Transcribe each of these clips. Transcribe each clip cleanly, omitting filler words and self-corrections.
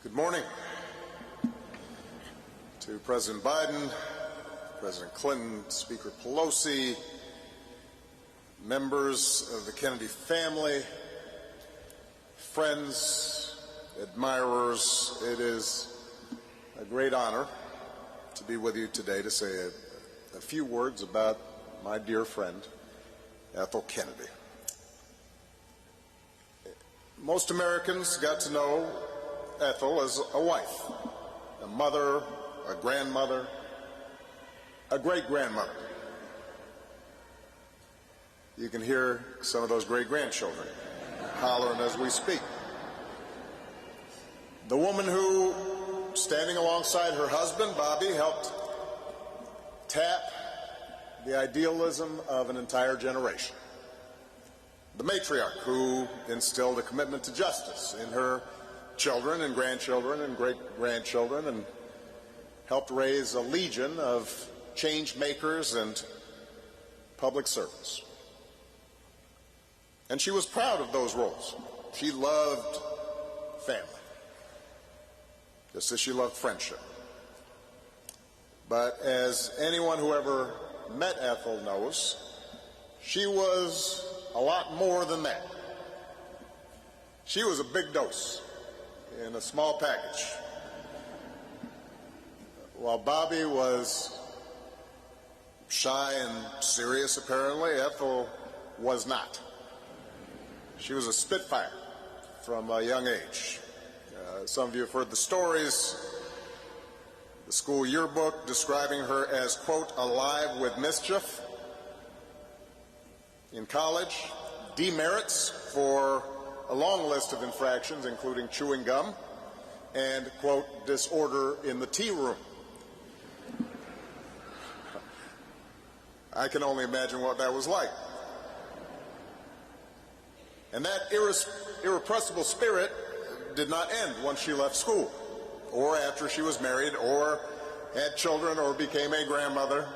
Good morning to President Biden, President Clinton, Speaker Pelosi, members of the Kennedy family, friends, admirers. It is a great honor to be with you today to say a few words about my dear friend, Ethel Kennedy. Most Americans got to know Ethel as a wife, a mother, a grandmother, a great-grandmother. You can hear some of those great-grandchildren hollering as we speak. The woman who, standing alongside her husband, Bobby, helped tap the idealism of an entire generation. The matriarch who instilled a commitment to justice in her children and grandchildren and great-grandchildren and helped raise a legion of change makers and public servants. And she was proud of those roles. She loved family, just as she loved friendship. But as anyone who ever met Ethel knows, she was a lot more than that. She was a big dose in a small package. While Bobby was shy and serious, apparently, Ethel was not. She was a spitfire from a young age. Some of you have heard the stories. The school yearbook describing her as, quote, alive with mischief. In college, demerits for a long list of infractions, including chewing gum and, quote, disorder in the tea room. I can only imagine what that was like. And that irrepressible spirit did not end once she left school, or after she was married, or had children, or became a grandmother.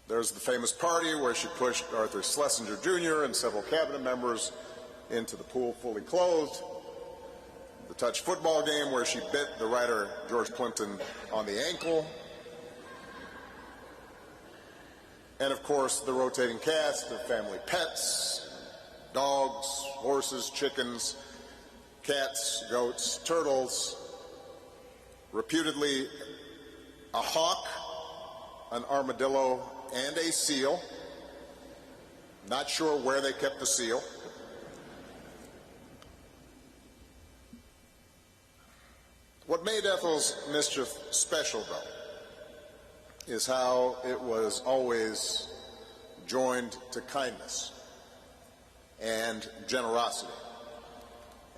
There's the famous party where she pushed Arthur Schlesinger Jr. and several cabinet members into the pool fully clothed. The touch football game where she bit the writer George Plimpton on the ankle. And of course, the rotating cast of family pets, dogs, horses, chickens, cats, goats, turtles, reputedly a hawk, an armadillo, and a seal. Not sure where they kept the seal. What made Ethel's mischief special, though, is how it was always joined to kindness and generosity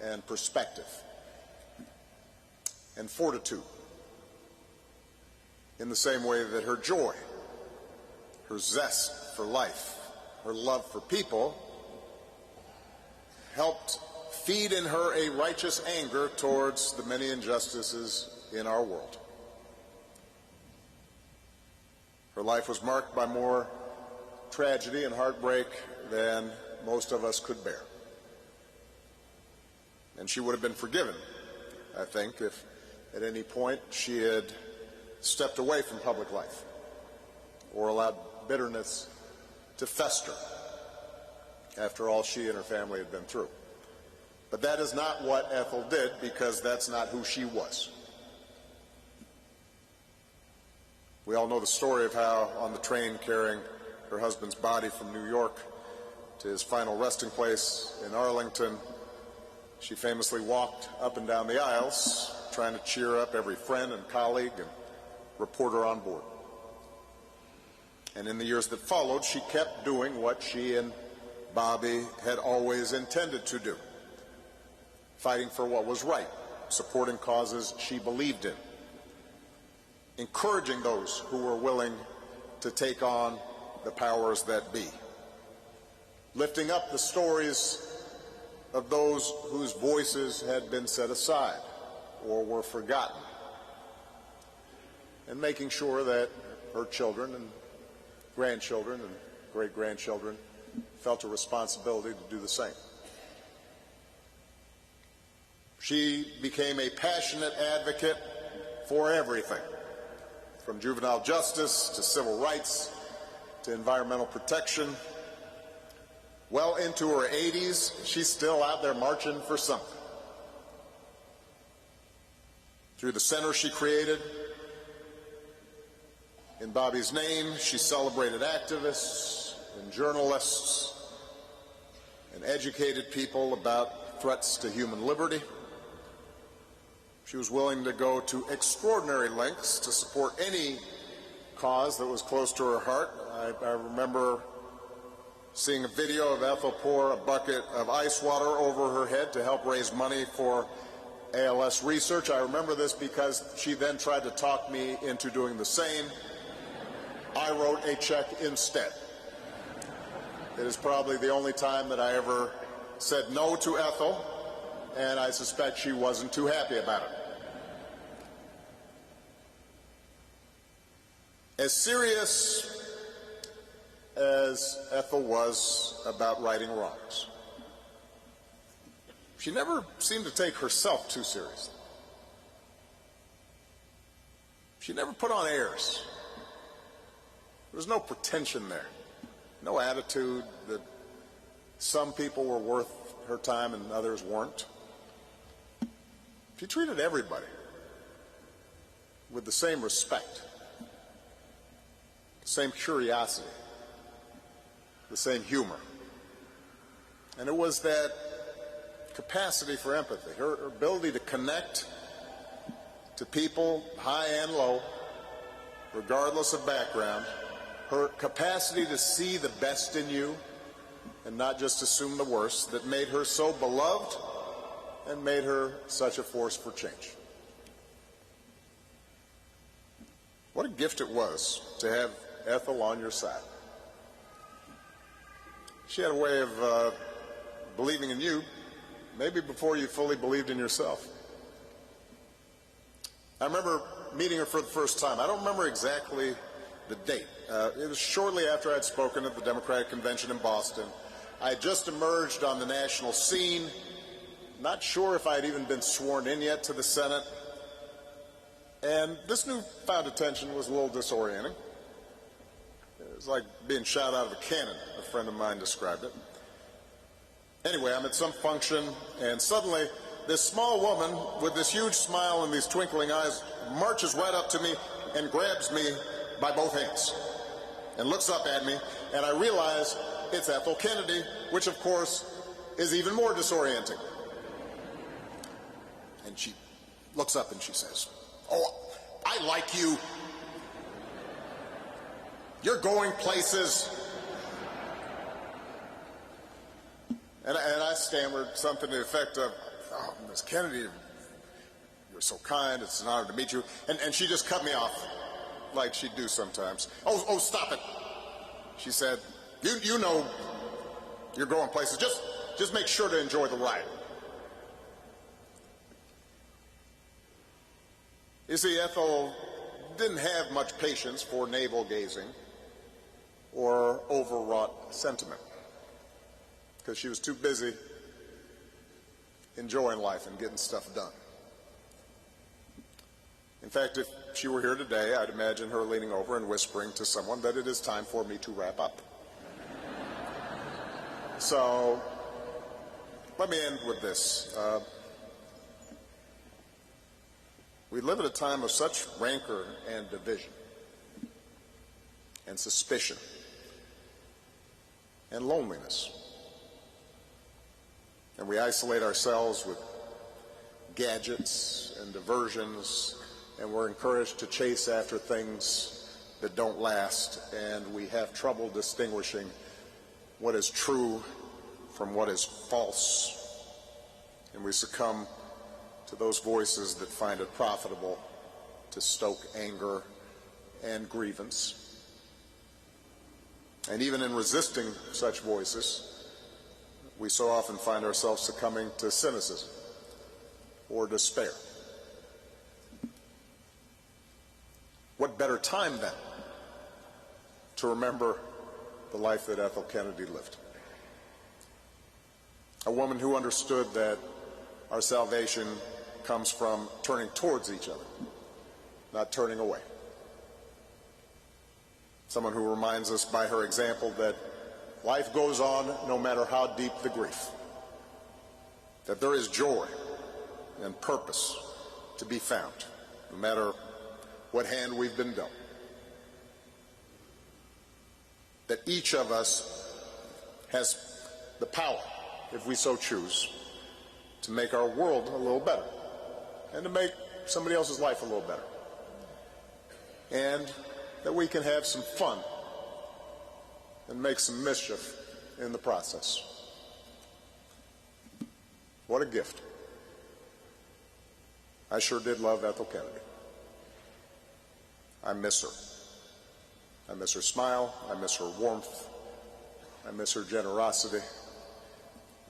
and perspective and fortitude, in the same way that her joy, her zest for life, her love for people, helped feed in her a righteous anger towards the many injustices in our world. Her life was marked by more tragedy and heartbreak than most of us could bear. And she would have been forgiven, I think, if at any point she had stepped away from public life or allowed bitterness to fester after all she and her family had been through. But that is not what Ethel did, because that's not who she was. We all know the story of how, on the train carrying her husband's body from New York to his final resting place in Arlington, she famously walked up and down the aisles trying to cheer up every friend and colleague and reporter on board. And in the years that followed, she kept doing what she and Bobby had always intended to do, fighting for what was right, supporting causes she believed in, encouraging those who were willing to take on the powers that be, lifting up the stories of those whose voices had been set aside or were forgotten, and making sure that her children and grandchildren and great-grandchildren felt a responsibility to do the same. She became a passionate advocate for everything, from juvenile justice to civil rights to environmental protection. Well into her 80s, she's still out there marching for something. Through the center she created, in Bobby's name, she celebrated activists and journalists and educated people about threats to human liberty. She was willing to go to extraordinary lengths to support any cause that was close to her heart. I remember seeing a video of Ethel pour a bucket of ice water over her head to help raise money for ALS research. I remember this because she then tried to talk me into doing the same. I wrote a check instead. It is probably the only time that I ever said no to Ethel, and I suspect she wasn't too happy about it. As serious as Ethel was about righting wrongs, she never seemed to take herself too seriously. She never put on airs. There was no pretension there, no attitude that some people were worth her time and others weren't. She treated everybody with the same respect, the same curiosity, the same humor. And it was that capacity for empathy, her ability to connect to people high and low, regardless of background, her capacity to see the best in you and not just assume the worst, that made her so beloved and made her such a force for change. What a gift it was to have Ethel on your side. She had a way of believing in you, maybe before you fully believed in yourself. I remember meeting her for the first time. I don't remember exactly the date. It was shortly after I'd spoken at the Democratic Convention in Boston. I had just emerged on the national scene, not sure if I had even been sworn in yet to the Senate, and this newfound attention was a little disorienting. It was like being shot out of a cannon, a friend of mine described it. Anyway, I'm at some function, and suddenly this small woman with this huge smile and these twinkling eyes marches right up to me and grabs me by both hands and looks up at me, and I realize it's Ethel Kennedy, which of course is even more disorienting. And she looks up and she says, "Oh, I like you. You're going places." And I stammered something to the effect of, "Oh, Miss Kennedy, you're so kind. It's an honor to meet you." And she just cut me off like she'd do sometimes. Oh, stop it," she said. You know you're going places. Just make sure to enjoy the ride." You see, Ethel didn't have much patience for navel-gazing or overwrought sentiment, because she was too busy enjoying life and getting stuff done. In fact, if she were here today, I'd imagine her leaning over and whispering to someone that it is time for me to wrap up. So let me end with this. We live at a time of such rancor and division and suspicion and loneliness. And we isolate ourselves with gadgets and diversions, and we're encouraged to chase after things that don't last, and we have trouble distinguishing what is true from what is false, and we succumb to those voices that find it profitable to stoke anger and grievance. And even in resisting such voices, we so often find ourselves succumbing to cynicism or despair. What better time, then, to remember the life that Ethel Kennedy lived? A woman who understood that Our salvation comes from turning towards each other, not turning away. Someone who reminds us by her example that life goes on no matter how deep the grief, that there is joy and purpose to be found, no matter what hand we've been dealt. That each of us has the power, if we so choose, to make our world a little better and to make somebody else's life a little better. And that we can have some fun and make some mischief in the process. What a gift. I sure did love Ethel Kennedy. I miss her. I miss her smile, I miss her warmth, I miss her generosity,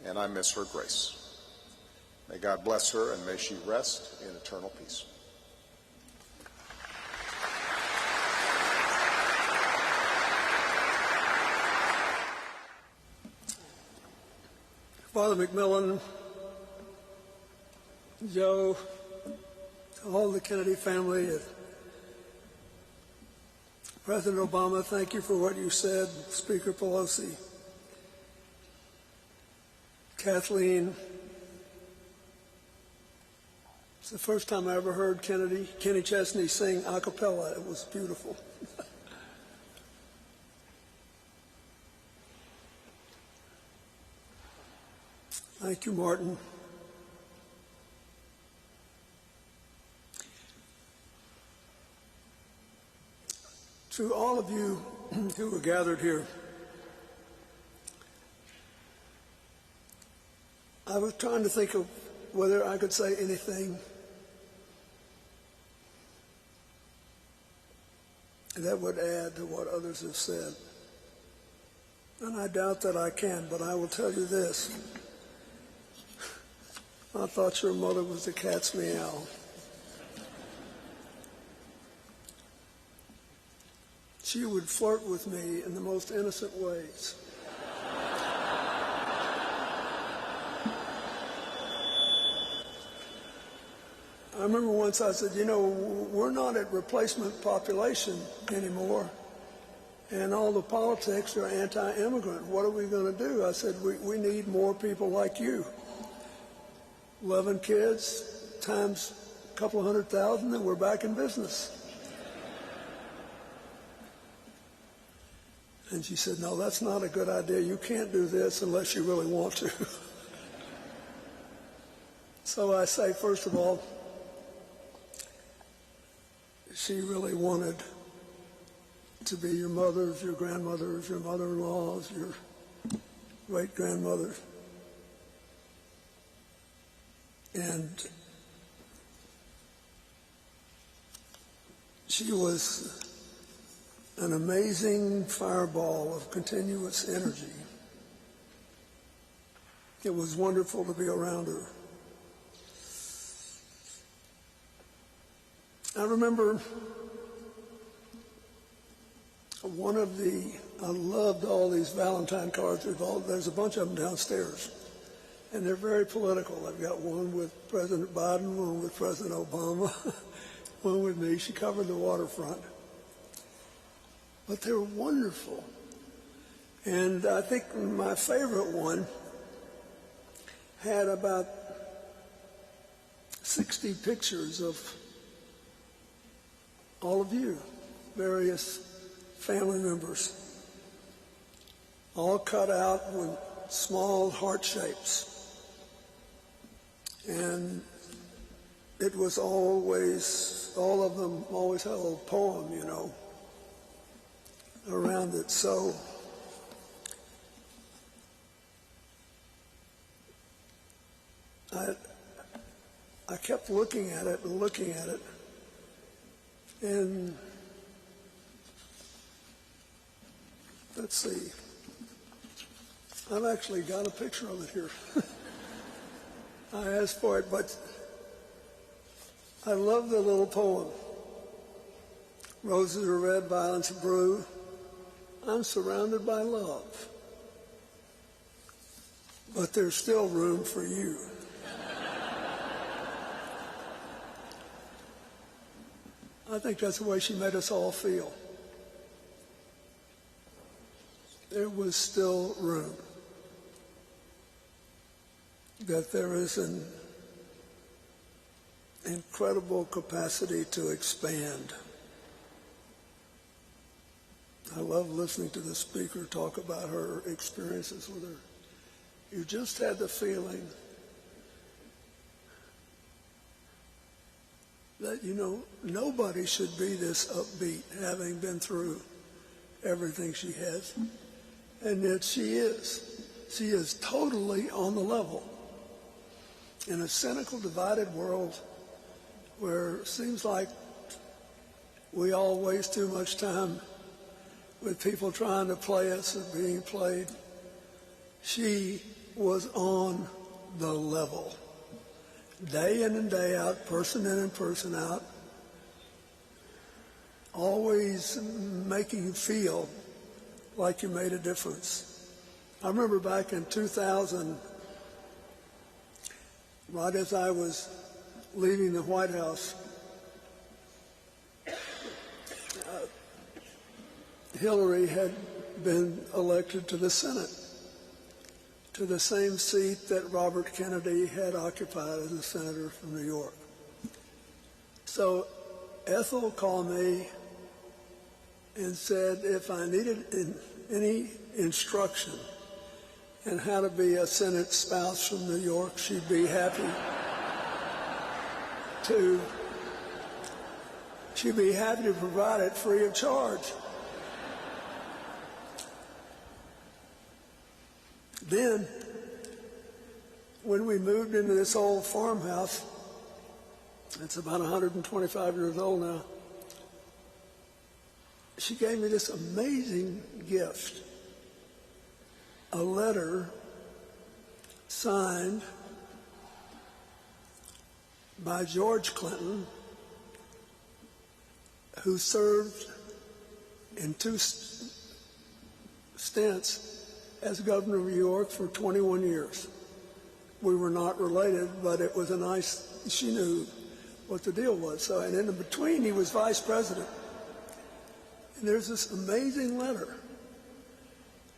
and I miss her grace. May God bless her, and may she rest in eternal peace. Father McMillan, Joe, all the Kennedy family, President Obama, thank you for what you said. Speaker Pelosi, Kathleen. It's the first time I ever heard Kenny Chesney sing a cappella. It was beautiful. Thank you, Martin. To all of you who are gathered here, I was trying to think of whether I could say anything that would add to what others have said. And I doubt that I can, but I will tell you this. I thought your mother was the cat's meow. She would flirt with me in the most innocent ways. I remember once I said, you know, we're not at replacement population anymore, and all the politics are anti-immigrant. What are we going to do? I said, we need more people like you. 11 kids times a couple of 100,000, and we're back in business. And she said, no, that's not a good idea. You can't do this unless you really want to. So I say, first of all, she really wanted to be your mother's, your grandmother's, your mother-in-law's, your great-grandmother. And she was an amazing fireball of continuous energy. It was wonderful to be around her. I remember I loved all these Valentine cards. There's a bunch of them downstairs. And they're very political. I've got one with President Biden, one with President Obama, one with me. She covered the waterfront. But they're wonderful. And I think my favorite one had about 60 pictures of all of you, various family members, all cut out with small heart shapes. And it was always, all of them always had a little poem, you know, around it. So I kept looking at it and looking at it. And let's see, I've actually got a picture of it here. I asked for it, but I love the little poem. Roses are red, violets are blue. I'm surrounded by love, but there's still room for you. I think that's the way she made us all feel. There was still room, that there is an incredible capacity to expand. I love listening to the speaker talk about her experiences with her. You just had the feeling that, nobody should be this upbeat, having been through everything she has. And yet she is. She is totally on the level. In a cynical, divided world where it seems like we all waste too much time with people trying to play us or being played, she was on the level. Day in and day out, person in and person out, always making you feel like you made a difference. I remember back in 2000, right as I was leaving the White House, Hillary had been elected to the Senate, to the same seat that Robert Kennedy had occupied as a senator from New York. So Ethel called me and said if I needed any instruction in how to be a Senate spouse from New York, she'd be happy to provide it free of charge. Then, when we moved into this old farmhouse, it's about 125 years old now, she gave me this amazing gift, a letter signed by George Clinton, who served in 2 stints as governor of New York for 21 years. We were not related, but it was she knew what the deal was. So, and in between, he was vice president. And there's this amazing letter.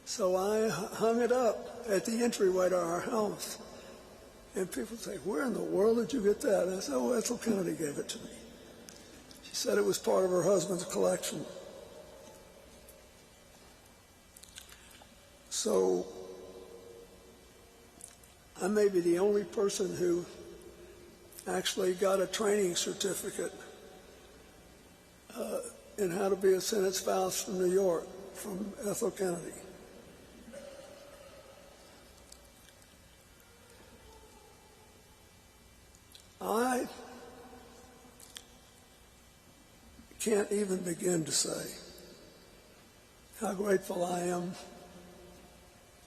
So I hung it up at the entryway to our house. And people say, where in the world did you get that? And I said, Ethel Kennedy gave it to me. She said it was part of her husband's collection. So I may be the only person who actually got a training certificate in how to be a Senate spouse from New York, from Ethel Kennedy. I can't even begin to say how grateful I am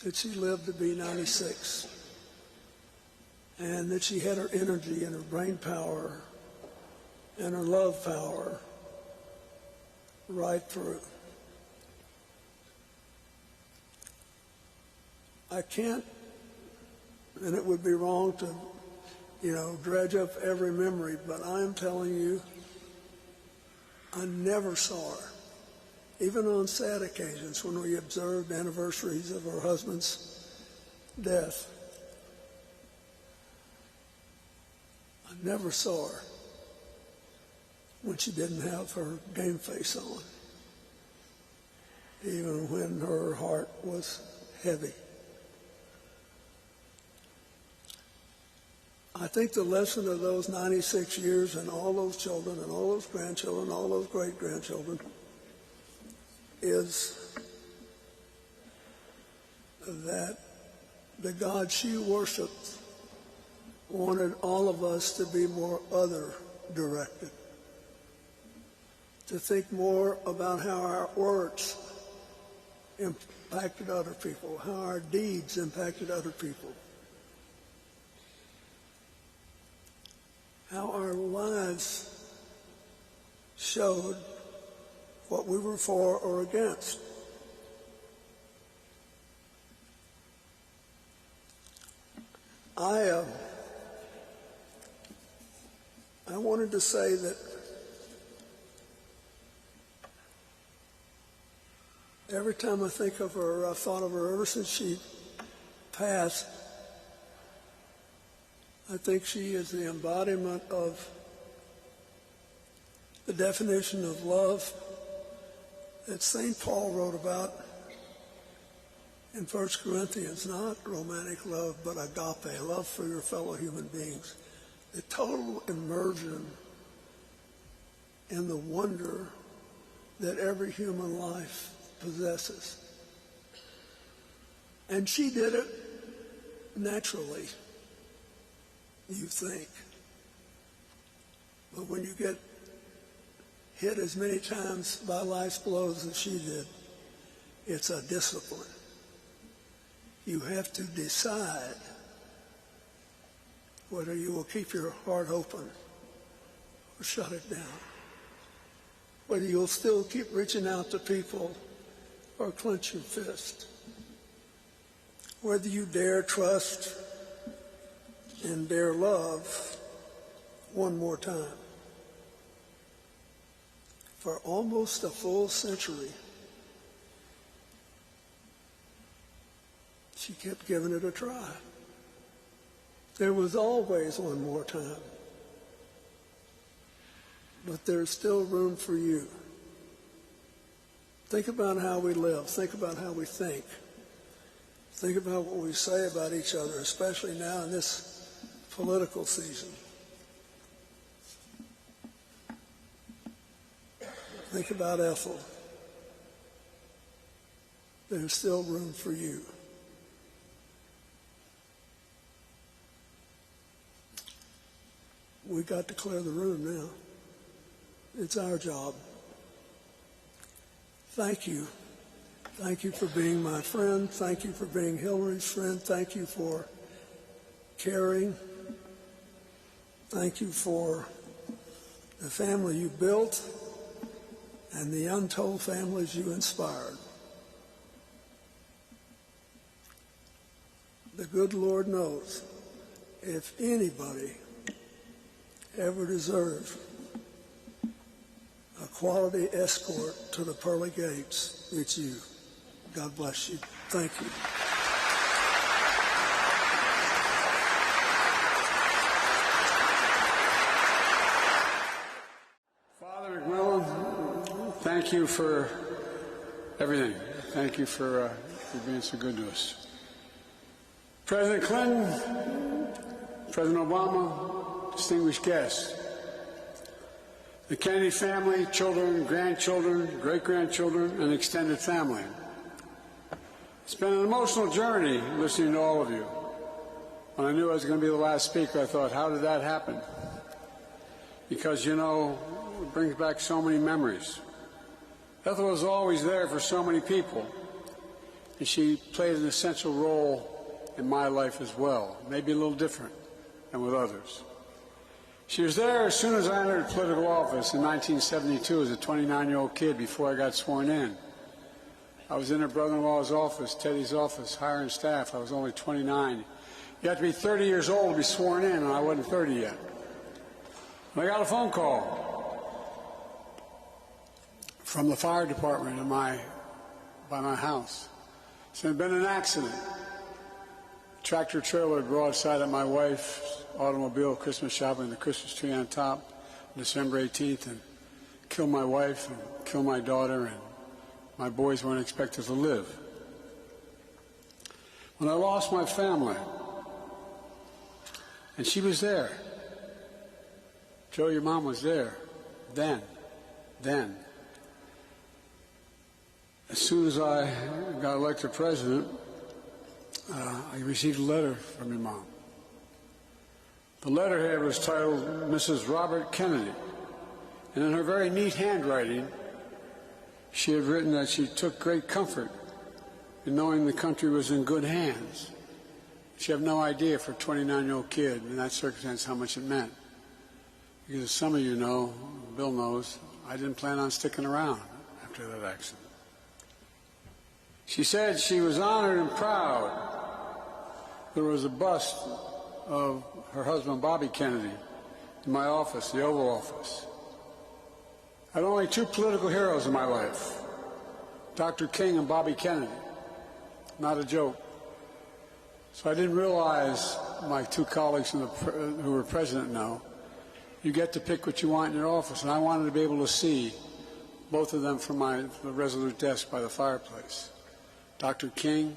that she lived to be 96 and that she had her energy and her brain power and her love power right through. I can't, and it would be wrong to, dredge up every memory, but I'm telling you, I never saw her. Even on sad occasions when we observed anniversaries of her husband's death, I never saw her when she didn't have her game face on, even when her heart was heavy. I think the lesson of those 96 years and all those children and all those grandchildren and all those great-grandchildren is that the God she worshiped wanted all of us to be more other-directed, to think more about how our words impacted other people, how our deeds impacted other people, how our lives showed what we were for or against. I wanted to say that Every time I think of her, I've thought of her ever since she passed. I think she is the embodiment of the definition of love that St. Paul wrote about in 1 Corinthians, not romantic love, but agape, love for your fellow human beings. The total immersion in the wonder that every human life possesses. And she did it naturally, you think. But when you get hit as many times by life's blows as she did, it's a discipline. You have to decide whether you will keep your heart open or shut it down. Whether you'll still keep reaching out to people or clench your fist. Whether you dare trust and dare love one more time. For almost a full century, she kept giving it a try. There was always one more time. But there's still room for you. Think about how we live. Think about how we think. Think about what we say about each other, especially now in this political season. Think about Ethel. There's still room for you. We got to clear the room now. It's our job. Thank you. Thank you for being my friend. Thank you for being Hillary's friend. Thank you for caring. Thank you for the family you built and the untold families you inspired. The good Lord knows if anybody ever deserved a quality escort to the pearly gates, it's you. God bless you. Thank you. Father McMillan, thank you for everything. Thank you for being so good to us. President Clinton, President Obama, distinguished guests, the Kennedy family, children, grandchildren, great-grandchildren, and extended family. It's been an emotional journey listening to all of you. When I knew I was going to be the last speaker, I thought, how did that happen? Because, you know, it brings back so many memories. Ethel was always there for so many people, and she played an essential role in my life as well, maybe a little different than with others. She was there as soon as I entered political office in 1972 as a 29-year-old kid before I got sworn in. I was in her brother-in-law's office, Teddy's office, hiring staff. I was only 29. You have to be 30 years old to be sworn in, and I wasn't 30 yet. And I got a phone call from the fire department by my house. So there had been an accident. A tractor trailer broadside at my wife's automobile, Christmas shopping, the Christmas tree on top, on December 18th, and killed my wife and killed my daughter, and my boys weren't expected to live. When I lost my family, and she was there. Joe, your mom was there. Then. As soon as I got elected president, I received a letter from your mom. The letterhead was titled Mrs. Robert Kennedy, and in her very neat handwriting, she had written that she took great comfort in knowing the country was in good hands. She had no idea for a 29-year-old kid in that circumstance how much it meant. Because as some of you know, Bill knows, I didn't plan on sticking around after that accident. She said she was honored and proud. There was a bust of her husband, Bobby Kennedy, in my office, the Oval Office. I had only two political heroes in my life, Dr. King and Bobby Kennedy. Not a joke. So I didn't realize, my two colleagues who are president now, you get to pick what you want in your office, and I wanted to be able to see both of them from the resolute desk by the fireplace, Dr. King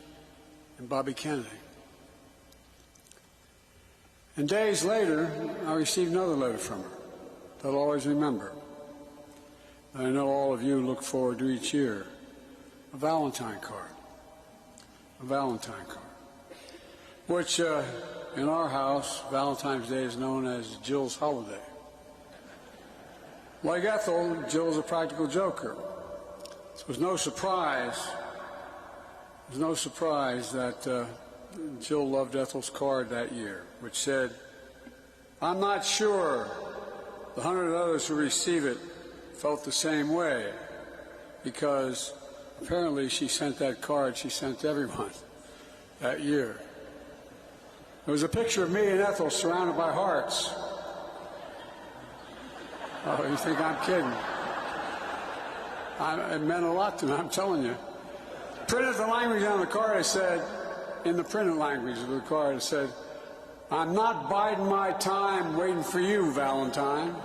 and Bobby Kennedy. And days later, I received another letter from her that I'll always remember, that I know all of you look forward to each year, a Valentine card, which in our house, Valentine's Day is known as Jill's holiday. Like Ethel, Jill is a practical joker. So it was no surprise that Jill loved Ethel's card that year, which said, "I'm not sure the 100 others who receive it felt the same way," because apparently she sent that card, she sent to everyone that year. There was a picture of me and Ethel surrounded by hearts. Oh, you think I'm kidding? It meant a lot to me, I'm telling you. Printed the language on the card, it said, in the printed language of the card, it said, "I'm not biding my time waiting for you, Valentine."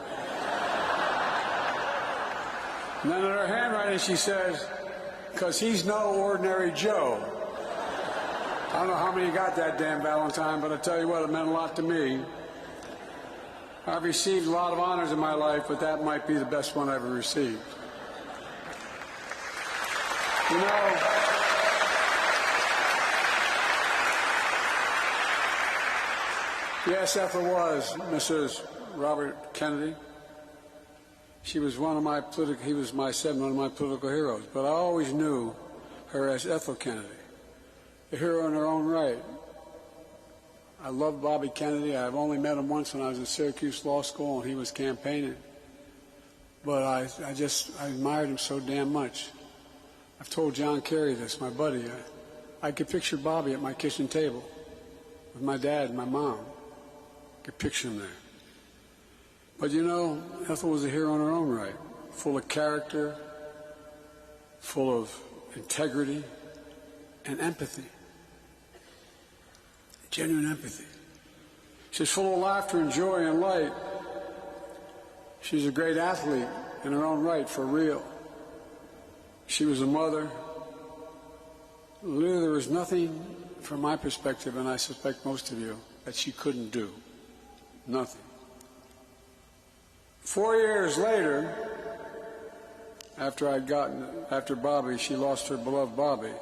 And then in her handwriting she says, "'Cause he's no ordinary Joe." I don't know how many got that damn Valentine, but I tell you what, it meant a lot to me. I've received a lot of honors in my life, but that might be the best one I ever received. You know, yes, Ethel was Mrs. Robert Kennedy. She was one of my he was one of my political heroes, but I always knew her as Ethel Kennedy, a hero in her own right. I love Bobby Kennedy. I've only met him once when I was at Syracuse Law School and he was campaigning. But I admired him so damn much. I've told John Kerry this, my buddy. I could picture Bobby at my kitchen table with my dad and my mom. I could picture him there. But you know, Ethel was a hero in her own right, full of character, full of integrity and empathy. Genuine empathy. She's full of laughter and joy and light. She's a great athlete in her own right, for real. She was a mother. Literally, there was nothing, from my perspective, and I suspect most of you, that she couldn't do. Nothing. 4 years later, after Bobby, she lost her beloved Bobby,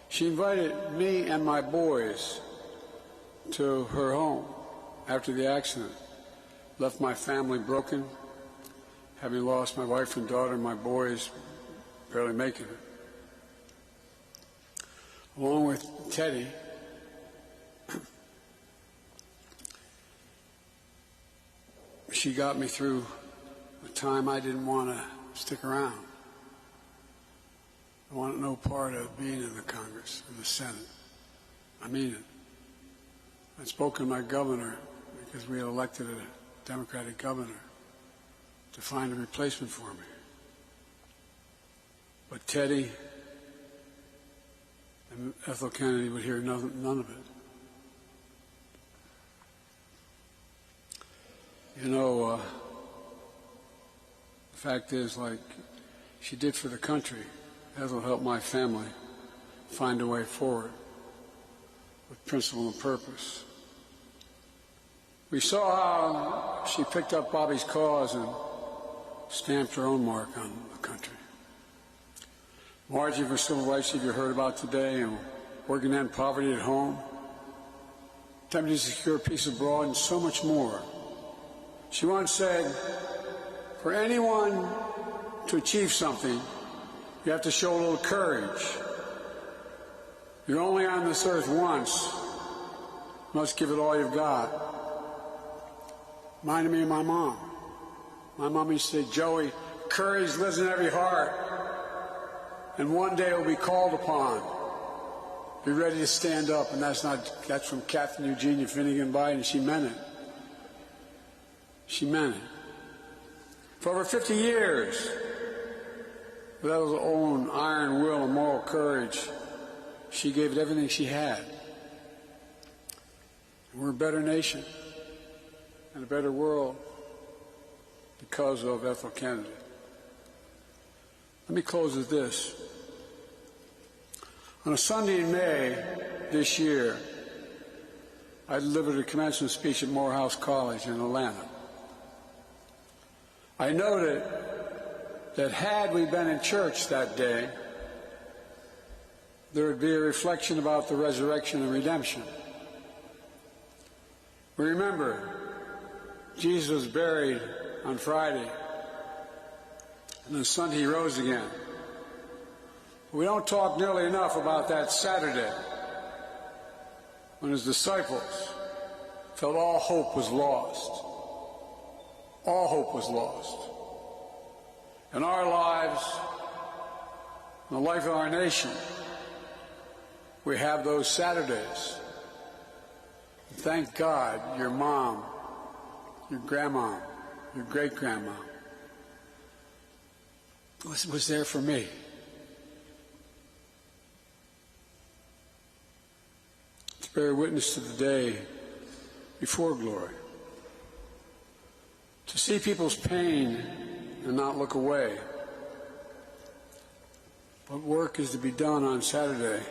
she invited me and my boys to her home after the accident. Left my family broken, having lost my wife and daughter and my boys barely making it. Along with Teddy, she got me through a time I didn't want to stick around. I wanted no part of being in the Congress or the Senate. I mean it. I spoke to my governor, because we had elected a Democratic governor, to find a replacement for me. But Teddy and Ethel Kennedy would hear none of it. You know, the fact is, like she did for the country, Ethel helped my family find a way forward with principle and purpose. We saw how she picked up Bobby's cause and stamped her own mark on the country. Marching for civil rights that you heard about today, and working to end poverty at home, attempting to secure peace abroad, and so much more. She once said, for anyone to achieve something, you have to show a little courage. You're only on this earth once. You must give it all you've got. Reminded me of my mom. My mom used to say, Joey, courage lives in every heart, and one day it will be called upon. Be ready to stand up, and that's from Captain Eugenia Finnegan Biden. She meant it. She meant it. For over 50 years, with Ethel's own iron will and moral courage, she gave it everything she had. We're a better nation and a better world because of Ethel Kennedy. Let me close with this. On a Sunday in May this year, I delivered a commencement speech at Morehouse College in Atlanta. I noted that had we been in church that day, there would be a reflection about the resurrection and redemption. We remember Jesus was buried on Friday, and on Sunday he rose again. We don't talk nearly enough about that Saturday when his disciples felt all hope was lost. All hope was lost. In our lives, in the life of our nation, we have those Saturdays. Thank God your mom, your grandma, your great-grandma was there for me. To bear witness to the day before glory. To see people's pain and not look away. What work is to be done on Saturday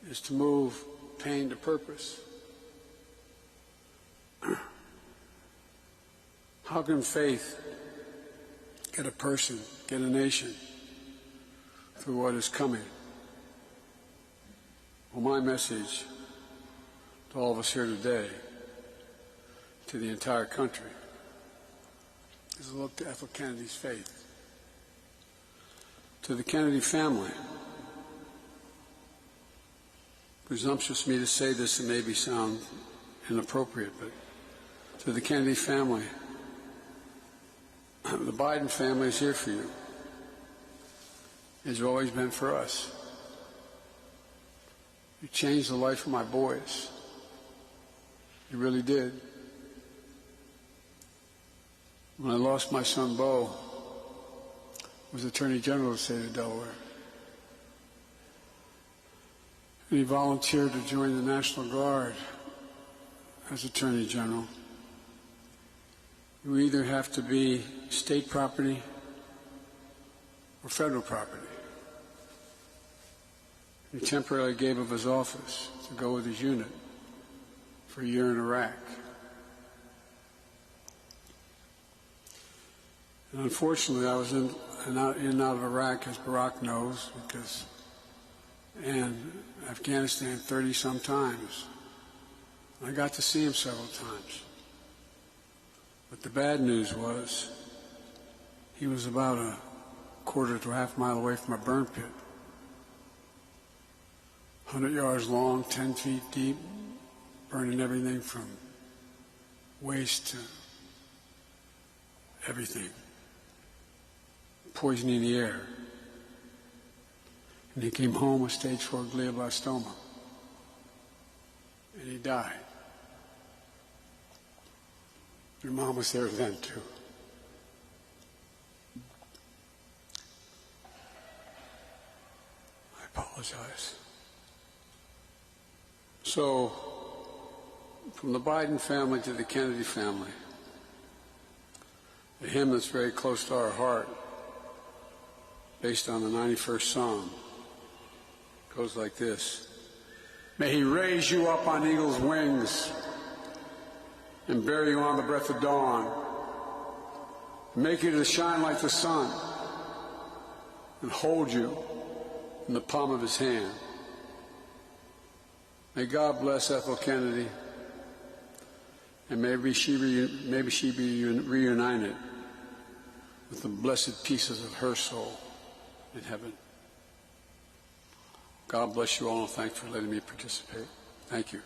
is to move pain to purpose. How can faith get a person, get a nation through what is coming? Well, my message to all of us here today, to the entire country, is a look to Ethel Kennedy's faith. To the Kennedy family, presumptuous of me to say this, it maybe sound inappropriate, but to the Kennedy family, the Biden family is here for you, as you've always been for us. You changed the life of my boys. You really did. When I lost my son, Beau, was Attorney General of the state of Delaware. And he volunteered to join the National Guard as Attorney General. You either have to be state property or federal property. He temporarily gave up his office to go with his unit for a year in Iraq. And unfortunately, I was in and out of Iraq, as Barack knows, and Afghanistan 30-some times. I got to see him several times. But the bad news was he was about a quarter to a half mile away from a burn pit. 100 yards long, 10 feet deep, burning everything from waste to everything. Poisoning the air. And he came home with stage 4 glioblastoma. And he died. Your mom was there then, too. I apologize. So, from the Biden family to the Kennedy family, a hymn that's very close to our heart, based on the 91st Psalm, goes like this. May he raise you up on eagle's wings and bear you on the breath of dawn, make you to shine like the sun, and hold you in the palm of his hand. May God bless Ethel Kennedy, and maybe she be reunited with the blessed pieces of her soul in heaven. God bless you all, and thanks for letting me participate. Thank you.